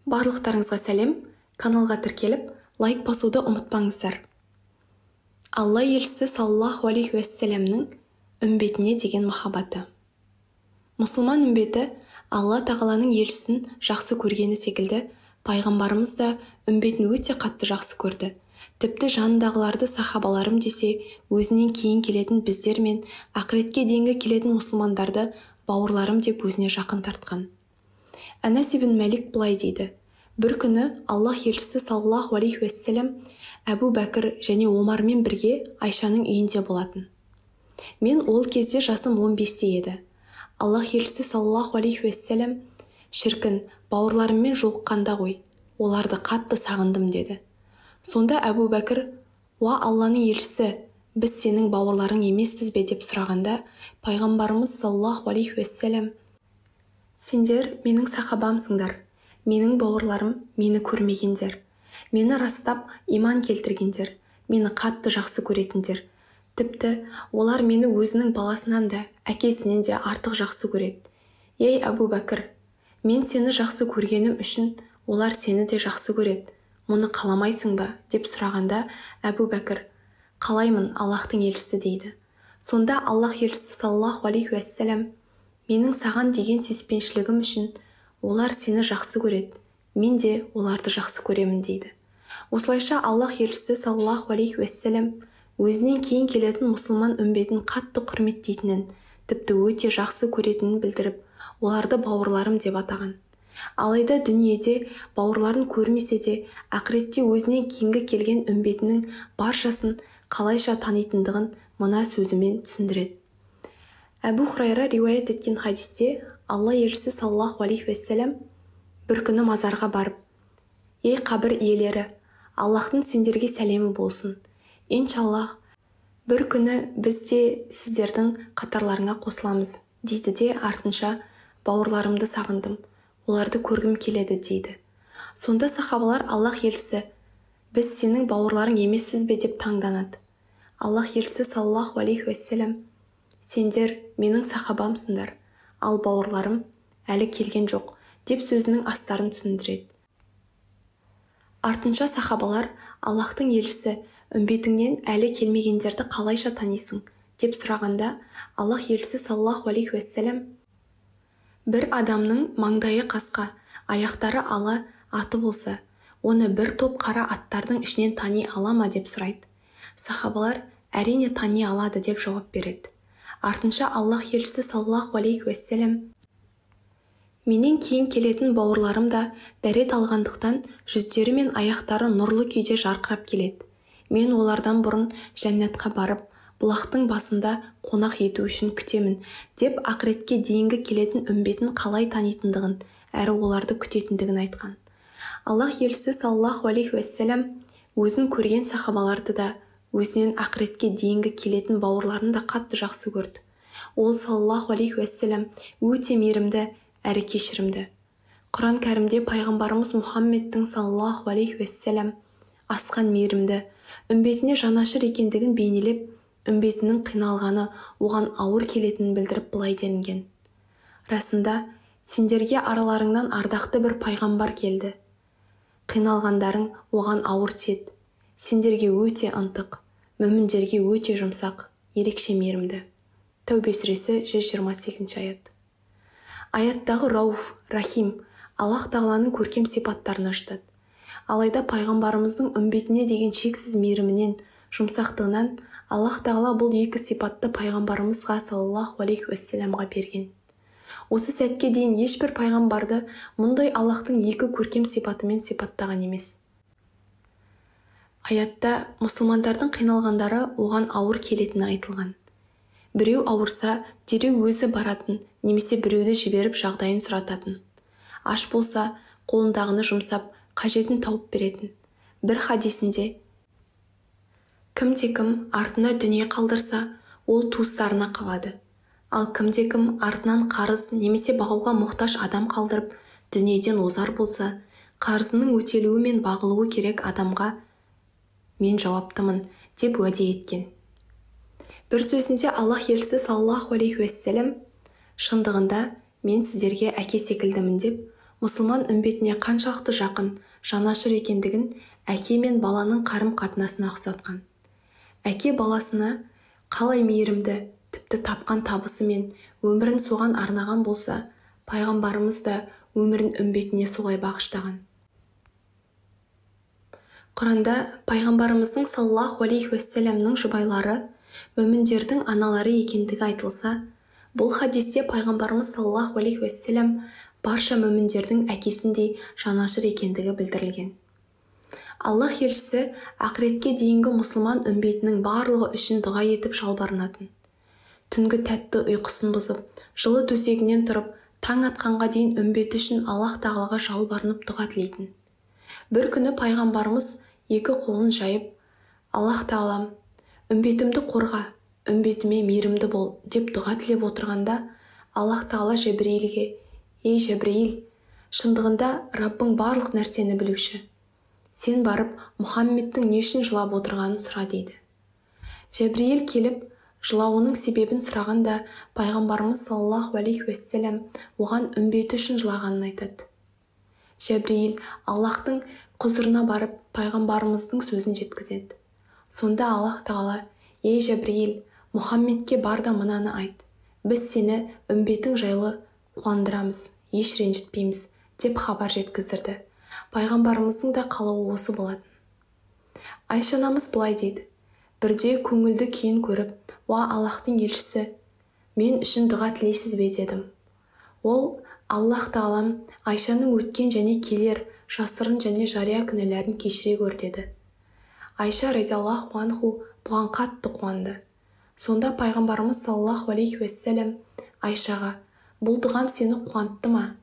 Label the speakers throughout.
Speaker 1: Барлықтарыңызға сәлем, каналға тіркеліп, лайк басуды ұмытпаңыздар. Алла елшісі саллаллаху алейхи уассаламның үмбетіне деген махаббаты. Мұсылман үмбеті Алла тағаланың елшісін жақсы көргені секілді, пайғамбарымыз да үмбетін өте қатты жақсы көрді. Тіпті жанындағыларды сахабаларым десе, өзінен кейін келетін біздер мен ақыретке дейінгі келетін мұсылмандарды бауырларым деп өзіне жақын тартқан. Анас ибн Малик былай дейді: бір күні Аллах елшісі саллаллаху алейхи уассалам Әбу Бәкір және Омармен бірге Айшаның үйінде болатын. Мен ол кезде жасым 15-те еді. Аллах елшісі саллаллаху алейхи уассалам: шіркін, бауырларыммен жолыққанда ғой, оларды қатты сағындым деді. Сонда Әбу Бәкір: уа Алланың елшісі, біз сенің бауырларың емеспіз бе деп сұрағанда, пайғамбарымыз саллаллаху алейхи уассалам: сендер менің сахабамсыңдар, менің бауырларым мені көрмегендер, мені растап иман келтіргендер, мені қатты жақсы көретіндер. Тіпті олар мені өзінің баласынан да, әкесінен де артық жақсы көреді. Ей Әбу Бәкір, мен сені жақсы көргенім үшін олар сені де жақсы көреді. Мұны қаламайсың ба деп сұрағанда, Әбу Бәкір: қалаймын, Аллахтың елшісі дейді. Сонда Аллах елшісі саллаллаху алейхи уассалам: менің саған деген сүйіспеншілігім үшін олар сені жақсы көреді, мен де оларды жақсы көремін дейді. Осылайша Аллах елшісі саллаллаху алейхи уассалам өзінен кейін келетін мұсылман үмбетін қатты құрметтейтінін, тіпті өте жақсы көретінін білдіріп, оларды бауырларым деп атаған. Алайда дүниеде бауырларын көрмесе де, ақыретте өзінен кейінгі келген үмбетінің баршасын қалайша танитындығын мына сөзімен түсіндіреді. Әбу Хурайра риуаят еткен хадисте Алла елшісі саллаллаху алейхи уассалам бір күні мазарға барып: ей қабір иелері, Аллахтың сендерге сәлемі болсын. Иншаллах, бір күні біз де сіздердің қатарларыңа қосыламыз дейді де артынша: бауырларымды сағындым, оларды көргім келеді дейді. Сонда сахабалар Аллах елшісі: біз сенің бауырларың емеспіз бе деп таңданады. Аллах елшісі саллаллаху алейхи уассалам: сендер менің сахабамсыңдар, ал бауырларым әлі келген жоқ деп сөзінің астарын түсіндіреді. Артынша сахабалар Аллахтың елшісі: үмбетіңнен әлі келмегендерді қалайша танисың деп сұрағанда, Аллах елшісі саллаллаху алейхи уассалам: бір адамның маңдайы қасқа, аяқтары ала аты болса, оны бір топ қара аттардың ішінен тани ала ма деп сұрайды. Сахабалар: әрине тани алады деп жауап береді. Артынша Аллах елшісі саллаллаху алейхи уассалам: менен кейін келетін бауырларым да дәрет алғандықтан жүздері мен аяқтары нұрлы күйде жарқырап келеді. Мен олардан бұрын жәннатқа барып, бұлақтың басында қонақ ету үшін күтемін деп ақыретке дейінгі келетін үмбетін қалай танитындығын, әрі оларды күтетіндігін айтқан. Аллах елшісі саллаллаху алейхи уассалам өзін көрген сахабаларды да, өзінен ақыретке дейінгі келетін бауырларын да қатты жақсы көрді. Ол саллаллаху алейхи уассалам өте мейірімді әрі кешірімді. Құран кәрімде пайғамбарымыз Мұхаммедтің саллаллаху алейхи уассалам асқан мейірімді, үмбетіне жанашыр екендігін бейнелеп, үмбетінің қиналғаны оған ауыр келетінін білдіріп былай делінген: расында сендерге араларыңнан ардақты бір пайғамбар келді. Қиналғандарың оған ауыр тиеді. Сендерге өте ынтық, мүміндерге өте жұмсақ, ерекше мейірімді. Тәубе сүресі 128 аят. Аяттағы Рауф, Рахим Аллах тағаланың көркем сипаттарын аштады. Алайда пайғамбарымыздың үмбетіне деген шексіз мейірімінен, жұмсақтығынан Аллах тағала бұл екі сипатты пайғамбарымызға саллаллаху алейхи уассаламға берген. Осы сәтке дейін ешбір пайғамбарды мұндай Аллахтың екі көркем сипатымен сипаттаған емес. Аятта мұсылмандардың қиналғандары оған ауыр келетіні айтылған. Біреу ауырса, дереу өзі баратын, немесе біреуді жіберіп жағдайын сұрататын. Аш болса, қолындағыны жұмсап, қажетін тауып беретін. Бір хадисінде: кімде-кім артына дүние қалдырса, ол туыстарына қалады. Ал кімде-кім артынан қарыз немесе бағуға мұқтаж адам қалдырып, дүниеден озар болса, қарызының өтелуі мен бағылуы керек адамға мен жауаптымын деп уәде еткен. Бір сөзінде Аллах елшісі саллаллаху алейхи уассалам: шындығында мен сіздерге әке секілдімін деп, мұсылман үмбетіне қаншалықты жақын, жанашыр екендігін әке мен баланың қарым-қатынасына ұқсатқан. Әке баласына қалай мейірімді, тіпті тапқан табысы мен өмірін соған арнаған болса, пайғамбарымыз да өмірін үмбетіне солай бағыштаған. Құранда пайғамбарымыздың саллаллаху алейхи уассаламның жұбайлары мүміндердің аналары екендігі айтылса, бұл хадисте пайғамбарымыз саллаллаху алейхи уассалам барша мүміндердің әкесіндей жанашыр екендігі білдірілген. Аллах елшісі ақыретке дейінгі мұсылман үмбетінің барлығы үшін дұға етіп жалбарынатын. Түнгі тәтті ұйқысын бұзып, жылы төсегінен тұрып, таң атқанға дейін үмбеті үшін Аллах тағалаға жалбарынып дұға тілейтін. Бір күні пайғамбарымыз екі қолын жайып, Аллах тағалам, үмбетімді қорға, үмбетіме мейірімді бол деп дұға тілеп отырғанда, Аллах тағала Жәбірейілге: ей Жәбірейіл, шындығында Раббың барлық нәрсені білуші. Сен барып Мұхаммедтің не үшін жылап отырғанын сұра дейді. Жәбірейіл келіп, жылауының себебін сұрағанда, пайғамбарымыз саллаллаху алейхи уассалам оған үмбеті үшін жылағанын айтады. Жәбірейіл Аллахтың құзырына барып, пайғамбарымыздың сөзін жеткізеді. Сонда Аллах тағала: ей Жәбірейіл, Мұхаммедке бар да мынаны айт. Біз сені үмбетің жайлы қуандырамыз, еш ренжітпейміз деп хабар жеткіздірді. Пайғамбарымыздың да қалауы осы болатын. Айша анамыз былай дейді: бірде көңілді күйін көріп, уа Аллахтың елшісі, мен үшін дұға тілейсіз бе дедім. Ол: Аллах тағалам Айшаның өткен және келер жасырын және жария күнәләрін кешіре көр деді. Айша радиаллаху анху бұған қатты қуанды. Сонда пайғамбарымыз саллаллаху алейхи уассалам Айшаға: бұл дұғам сені қуантты ма?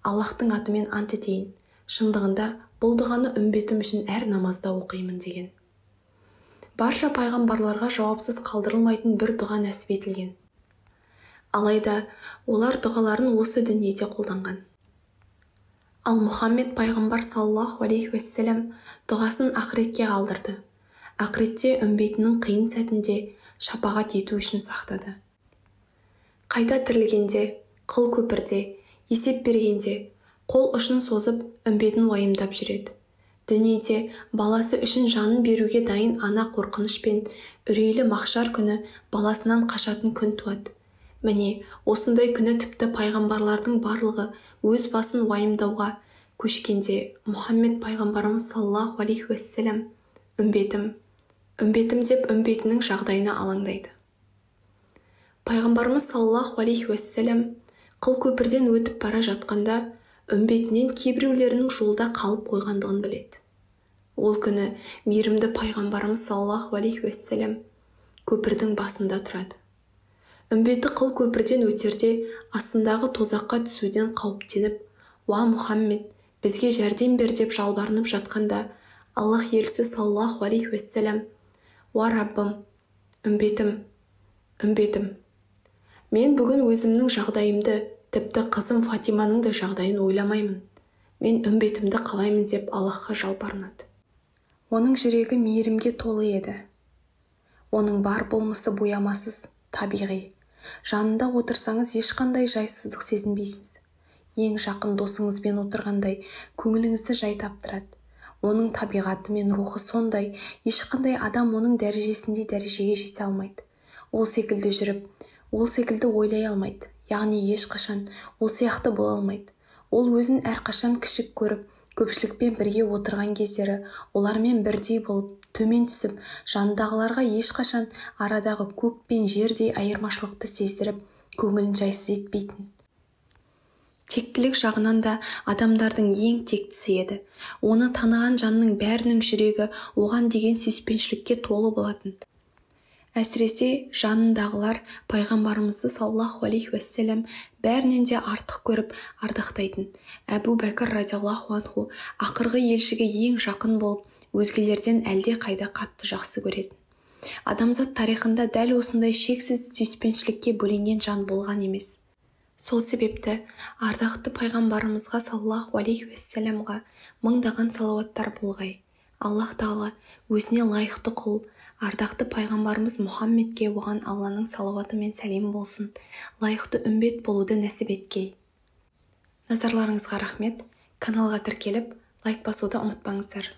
Speaker 1: Аллахтың атымен ант етейін, шындығында бұл дұғаны үмбетім үшін әр намазда оқимын деген. Барша пайғамбарларға жауапсыз қалдырылмайтын бір дұға нәсіп етілген. Алайда олар дұғаларын осы дүниеде қолданған. Ал Мұхаммед пайғамбар саллаллаху алейхи уассалам дұғасын ақыретке қалдырды. Ақыретте үмбетінің қиын сәтінде шапағат ету үшін сақтады. Қайта тірілгенде, қыл көпірде, есеп бергенде қол ұшын созып үмбетін уайымдап жүреді. Дүниеде баласы үшін жанын беруге дайын ана қорқынышпен үрейлі махшар күні баласынан қашатын күн туады. Міне, осындай күні тіпті пайғамбарлардың барлығы өз басын уайымдауға көшкенде, Мұхаммед пайғамбарымыз саллаллаху алейхи уассалам үмбетім деп үмбетінің жағдайына алаңдайды. Пайғамбарымыз саллаллаху алейхи уассалам қыл көпірден өтіп бара жатқанда үмбетінен кейбіреулерінің жолда қалып қойғандығын біледі. Ол күні мейірімді пайғамбарымыз саллаллаху алейхи уассалам көпірдің басында тұрады. Үмбеті қыл көпірден өтерде астындағы тозаққа түсуден қауіптеніп, уа Мұхаммед, бізге жәрдем бер деп жалбарынып жатқанда, Аллах елшісі саллаллаху алейхи уассалам: уа Раббым, үмбетім, мен бүгін өзімнің жағдайымды, тіпті қызым Фатиманың да жағдайын ойламаймын. Мен үмбетімді қалаймын деп Аллахқа жалбарынады. Оның жүрегі мейірімге толы еді. Оның бар болмысы боямасыз, табиғи. Жанында отырсаңыз ешқандай жайсыздық сезінбейсіз. Ең жақын досыңызбен отырғандай көңіліңізді жай таптырады. Оның табиғаты мен рухы сондай, ешқандай адам оның дәрежесіндей дәрежеге жете алмайды. Ол секілді жүріп, ол секілді ойлай алмайды. Яғни ешқашан ол сияқты бола алмайды. Ол өзін әрқашан кішік көріп, көпшілікпен бірге отырған кездері олармен бірдей болып, төмен түсіп, жанындағыларға ешқашан арадағы көк пен жердей айырмашылықты сездіріп, көңілін жайсыз етпейтін. Тектілік жағынан да адамдардың ең тектісі еді. Оны таныған жанның бәрінің жүрегі оған деген сүйіспеншілікке толы болатын. Әсіресе жанындағылар пайғамбарымызды саллаллаху алейхи уассалам бәрінен де артық көріп ардақтайтын. Әбу Бәкір радиаллаху анху ақырғы елшіге ең жақын болып, өзгелерден әлде қайда қатты жақсы көретін. Адамзат тарихында дәл осындай шексіз сүйіспеншілікке бөленген жан болған емес. Сол себепті ардақты пайғамбарымызға саллаллаху алейхи уассаламға мыңдаған салауаттар болғай. Аллах тағала өзіне лайықты құл, ардақты пайғамбарымыз Мұхаммедке оған Алланың салауаты мен сәлемі болсын, лайықты үмбет болуды нәсіп еткей. Назарларыңызға рахмет. Каналға тіркеліп, лайк басуды ұмытпаңыздар.